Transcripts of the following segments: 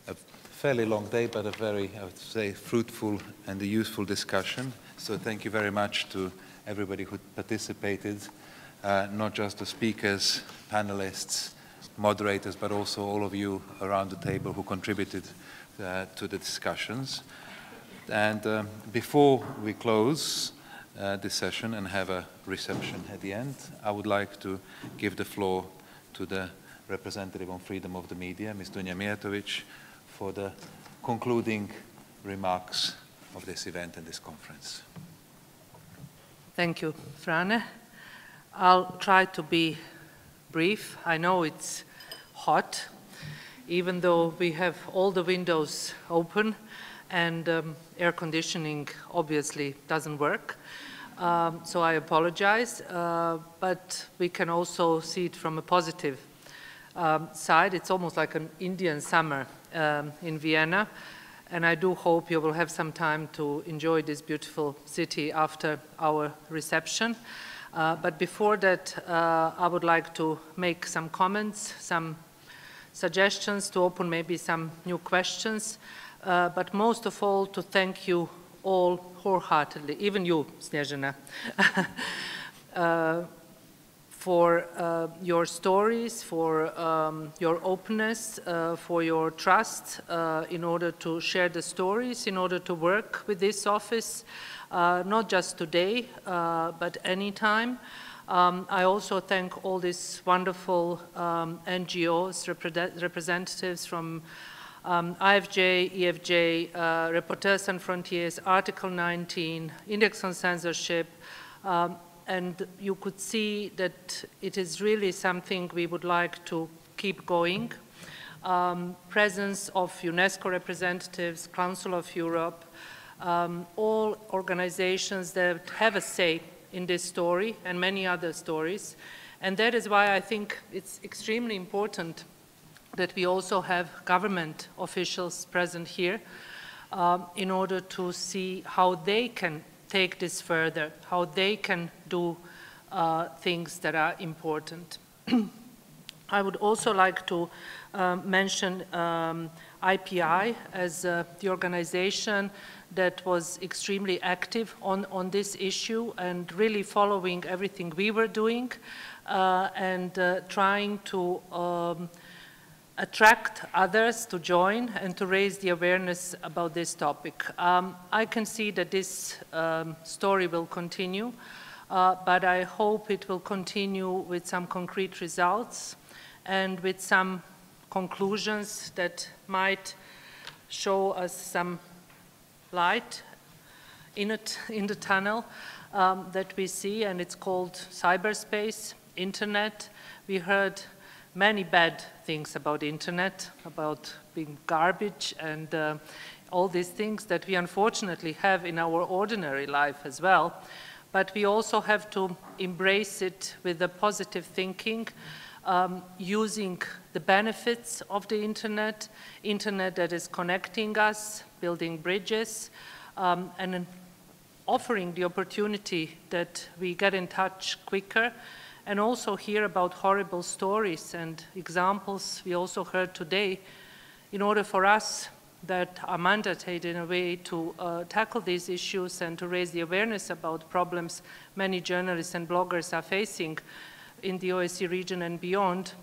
a fairly long day, but a very, I would say, fruitful and a useful discussion. So thank you very much to everybody who participated, not just the speakers, panelists, moderators, but also all of you around the table who contributed to the discussions. And before we close this session and have a reception at the end, I would like to give the floor to the representative on freedom of the media, Ms. Dunja Mijatović, for the concluding remarks of this event and this conference. Thank you, Frane. I'll try to be brief. I know it's hot, even though we have all the windows open and air conditioning obviously doesn't work. So I apologize, but we can also see it from a positive side. It's almost like an Indian summer in Vienna, and I do hope you will have some time to enjoy this beautiful city after our reception. But before that, I would like to make some comments, some suggestions to open maybe some new questions, but most of all to thank you all wholeheartedly, even you, Snezhana, for your stories, for your openness, for your trust in order to share the stories, in order to work with this office, not just today, but anytime. I also thank all these wonderful NGOs, representatives from IFJ, EFJ, Reporters Sans Frontières, Article 19, Index on Censorship, and you could see that it is really something we would like to keep going. Presence of UNESCO representatives, Council of Europe, all organizations that have a say in this story and many other stories. And that is why I think it's extremely important that we also have government officials present here in order to see how they can take this further, how they can do things that are important. I would also like to mention IPI as the organization that was extremely active on this issue and really following everything we were doing and trying to attract others to join and to raise the awareness about this topic. I can see that this story will continue, but I hope it will continue with some concrete results and with some conclusions that might show us some light in the tunnel that we see, and it's called cyberspace, internet. We heard many bad things about internet, about being garbage and all these things that we unfortunately have in our ordinary life as well. But we also have to embrace it with a positive thinking, using the benefits of the internet that is connecting us, building bridges, and offering the opportunity that we get in touch quicker and also hear about horrible stories and examples we also heard today in order for us that are mandated in a way to tackle these issues and to raise the awareness about problems many journalists and bloggers are facing in the OSCE region and beyond,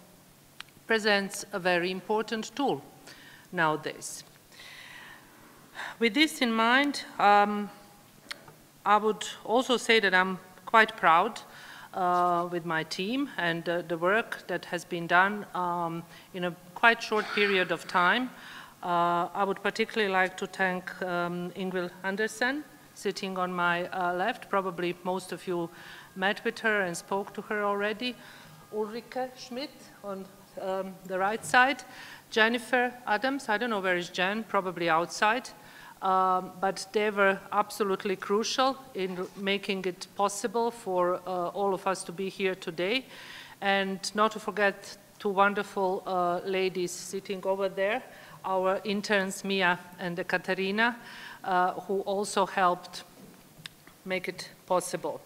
presents a very important tool nowadays. With this in mind, I would also say that I'm quite proud with my team and the work that has been done in a quite short period of time. I would particularly like to thank Ingvild Andersen, sitting on my left. Probably most of you met with her and spoke to her already. Ulrike Schmidt on the right side. Jennifer Adams, I don't know where is Jen, probably outside. But they were absolutely crucial in making it possible for all of us to be here today. And not to forget two wonderful ladies sitting over there, our interns Mia and Katarina, who also helped make it possible.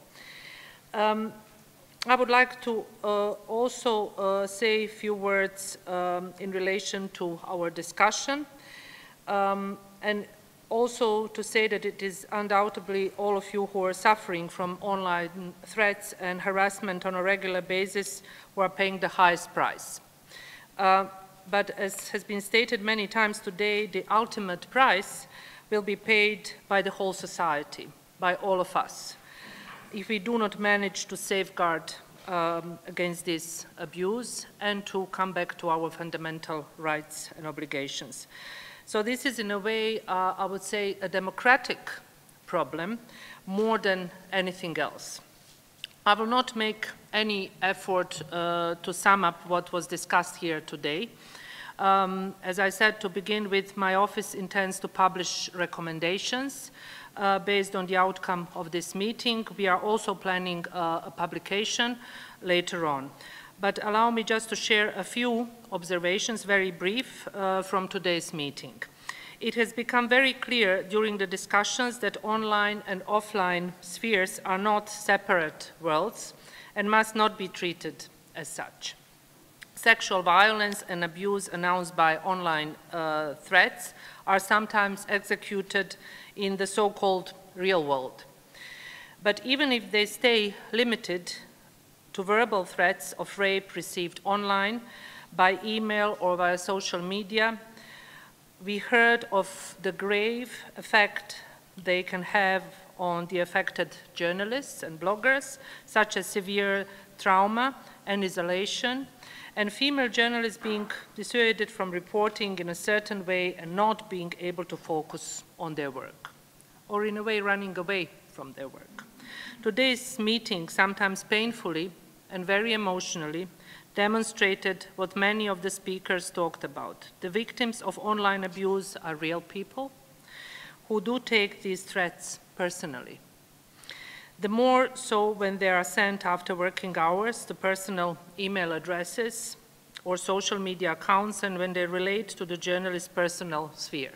I would like to also say a few words in relation to our discussion. And also to say that it is undoubtedly all of you who are suffering from online threats and harassment on a regular basis who are paying the highest price. But as has been stated many times today, the ultimate price will be paid by the whole society, by all of us, if we do not manage to safeguard against this abuse and to come back to our fundamental rights and obligations. So this is, in a way, I would say, a democratic problem more than anything else. I will not make any effort to sum up what was discussed here today. As I said, to begin with, my office intends to publish recommendations based on the outcome of this meeting. We are also planning a publication later on. But allow me just to share a few observations, very brief, from today's meeting. It has become very clear during the discussions that online and offline spheres are not separate worlds and must not be treated as such. Sexual violence and abuse announced by online threats are sometimes executed in the so-called real world. But even if they stay limited to verbal threats of rape received online, by email or via social media, we heard of the grave effect they can have on the affected journalists and bloggers, such as severe trauma and isolation, and female journalists being dissuaded from reporting in a certain way and not being able to focus on their work, or in a way running away from their work. Today's meeting, sometimes painfully and very emotionally, demonstrated what many of the speakers talked about. The victims of online abuse are real people who do take these threats personally. The more so when they are sent after working hours to personal email addresses or social media accounts, and when they relate to the journalist's personal sphere.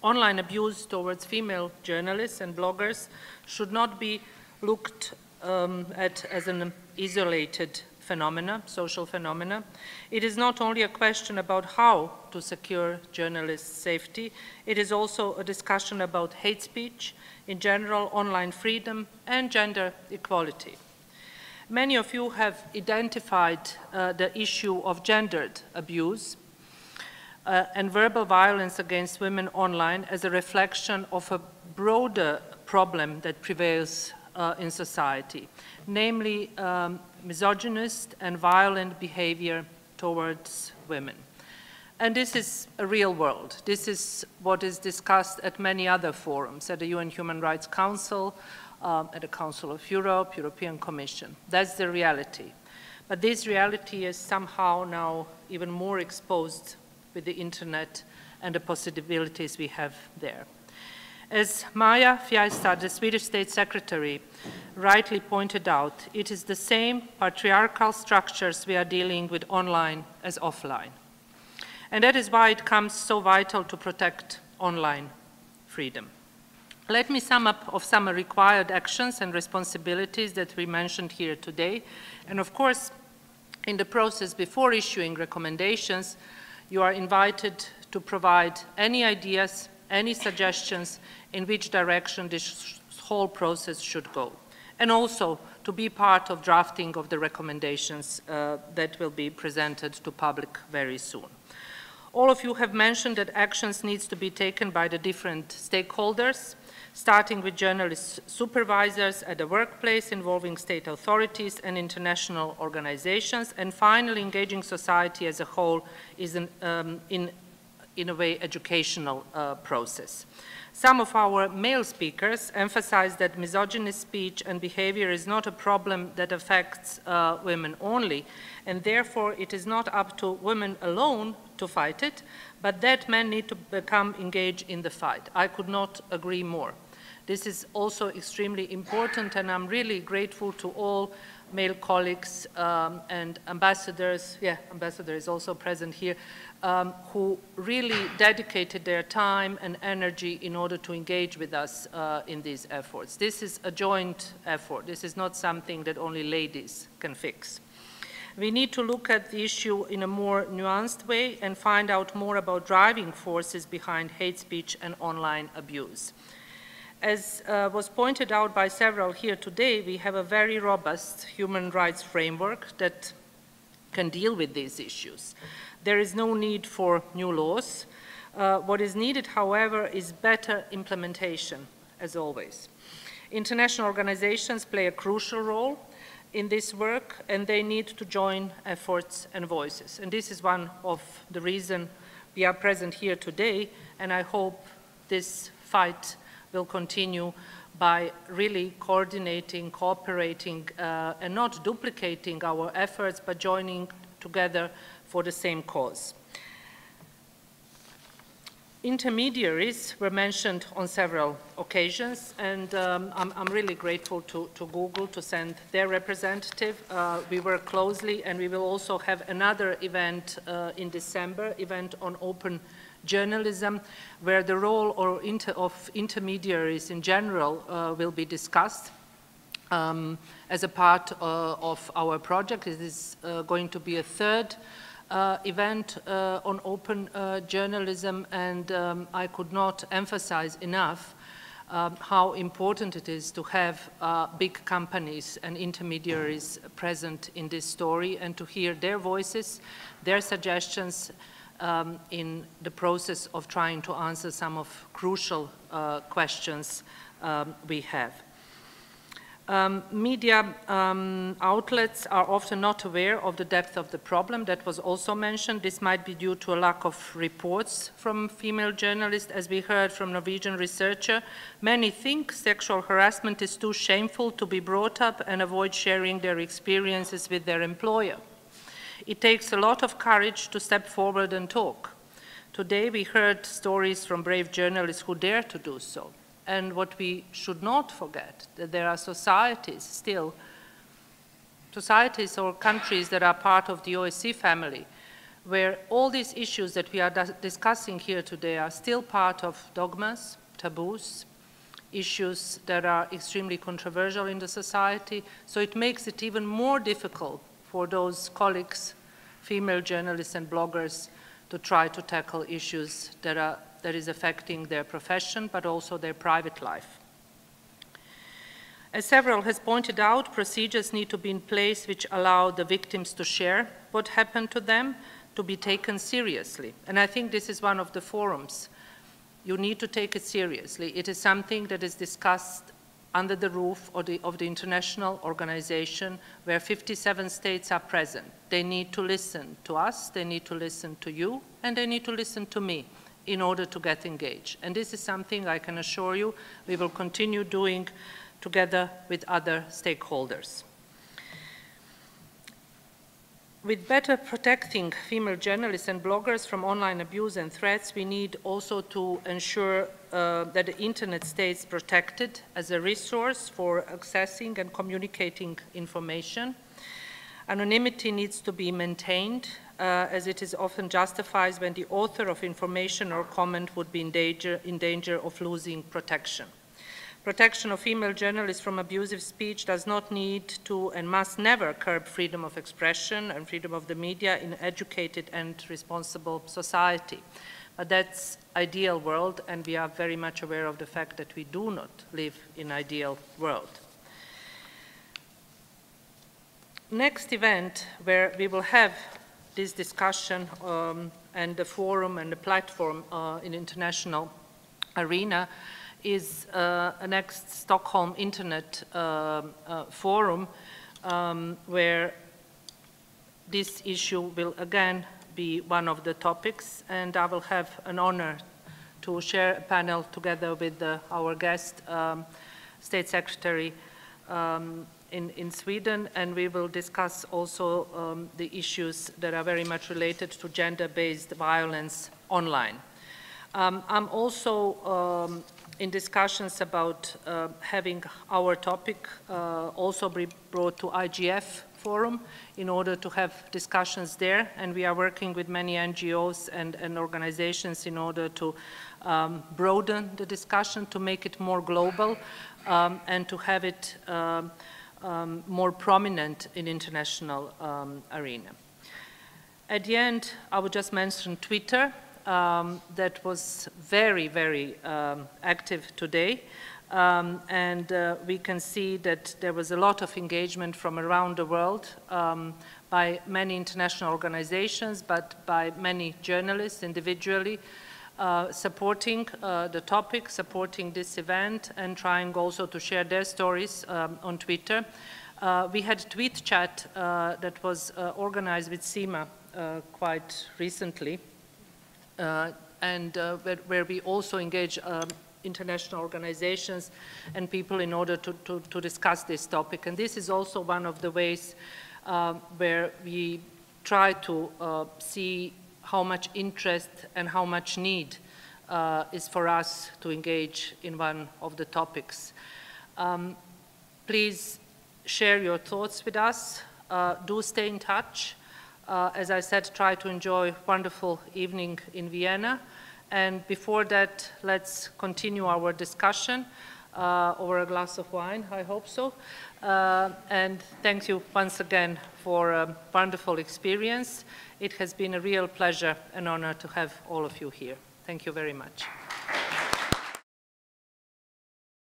Online abuse towards female journalists and bloggers should not be looked at as an isolated phenomena, social phenomena. It is not only a question about how to secure journalists' safety, it is also a discussion about hate speech, in general, online freedom, and gender equality. Many of you have identified the issue of gendered abuse and verbal violence against women online as a reflection of a broader problem that prevails in society, namely misogynist and violent behavior towards women. And this is a real world. This is what is discussed at many other forums, at the UN Human Rights Council, at the Council of Europe, European Commission. That's the reality. But this reality is somehow now even more exposed with the internet and the possibilities we have there. As Maja Fjärstad, the Swedish State Secretary, rightly pointed out, it is the same patriarchal structures we are dealing with online as offline. And that is why it comes so vital to protect online freedom. Let me sum up of some required actions and responsibilities that we mentioned here today. And of course, in the process before issuing recommendations, you are invited to provide any ideas, any suggestions in which direction this whole process should go, and also to be part of drafting of the recommendations that will be presented to public very soon. All of you have mentioned that actions need to be taken by the different stakeholders, starting with journalist supervisors at the workplace involving state authorities and international organizations, and finally engaging society as a whole is in a way educational process. Some of our male speakers emphasize that misogynist speech and behavior is not a problem that affects women only, and therefore it is not up to women alone to fight it, but that men need to become engaged in the fight. I could not agree more. This is also extremely important, and I'm really grateful to all male colleagues and ambassadors, ambassador is also present here, who really dedicated their time and energy in order to engage with us in these efforts. This is a joint effort. This is not something that only ladies can fix. We need to look at the issue in a more nuanced way and find out more about driving forces behind hate speech and online abuse. As was pointed out by several here today, we have a very robust human rights framework that can deal with these issues. There is no need for new laws. What is needed, however, is better implementation, as always. International organizations play a crucial role in this work, and they need to join efforts and voices. And this is one of the reasons we are present here today, and I hope this fight will continue by really coordinating, cooperating, and not duplicating our efforts, but joining together for the same cause. Intermediaries were mentioned on several occasions, and I'm really grateful to Google to send their representative. We work closely, and we will also have another event in December, event on open journalism, where the role of intermediaries in general will be discussed as a part of our project. It is going to be a third event on open journalism, and I could not emphasize enough how important it is to have big companies and intermediaries present in this story and to hear their voices, their suggestions in the process of trying to answer some of crucial questions we have. Media outlets are often not aware of the depth of the problem. That was also mentioned. This might be due to a lack of reports from female journalists. As we heard from Norwegian researcher, many think sexual harassment is too shameful to be brought up and avoid sharing their experiences with their employer. It takes a lot of courage to step forward and talk. Today we heard stories from brave journalists who dare to do so. And what we should not forget, that there are societies or countries that are part of the OSCE family, where all these issues that we are discussing here today are still part of dogmas, taboos, issues that are extremely controversial in the society. So it makes it even more difficult for those colleagues, female journalists and bloggers, to try to tackle issues that is affecting their profession, but also their private life. As several has pointed out, procedures need to be in place which allow the victims to share what happened to them, to be taken seriously. And I think this is one of the forums. You need to take it seriously. It is something that is discussed under the roof of the international organization where 57 states are present. They need to listen to us, they need to listen to you, and they need to listen to me in order to get engaged. And this is something I can assure you we will continue doing together with other stakeholders. With better protecting female journalists and bloggers from online abuse and threats, we need also to ensure that the internet stays protected as a resource for accessing and communicating information. Anonymity needs to be maintained, as it is often justified when the author of information or comment would be in danger of losing protection. Protection of female journalists from abusive speech does not need to and must never curb freedom of expression and freedom of the media in an educated and responsible society. But that's ideal world, and we are very much aware of the fact that we do not live in an ideal world. Next event where we will have this discussion and the forum and the platform in international arena is a next Stockholm Internet Forum where this issue will again be one of the topics, and I will have an honor to share a panel together with our guest, State Secretary in Sweden, and we will discuss also the issues that are very much related to gender-based violence online. I'm also in discussions about having our topic also be brought to IGF Forum in order to have discussions there, and we are working with many NGOs and organizations in order to broaden the discussion, to make it more global, and to have it more prominent in international arena. At the end, I would just mention Twitter, that was very, very active today. And we can see that there was a lot of engagement from around the world by many international organizations, but by many journalists individually, supporting the topic, supporting this event, and trying also to share their stories on Twitter. We had tweet chat that was organized with CIMA quite recently, and where we also engage international organizations and people in order to discuss this topic. And this is also one of the ways where we try to see how much interest and how much need is for us to engage in one of the topics. Please share your thoughts with us. Do stay in touch. As I said, try to enjoy a wonderful evening in Vienna. And before that, let's continue our discussion over a glass of wine, I hope so. And thank you once again for a wonderful experience. It has been a real pleasure and honor to have all of you here. Thank you very much.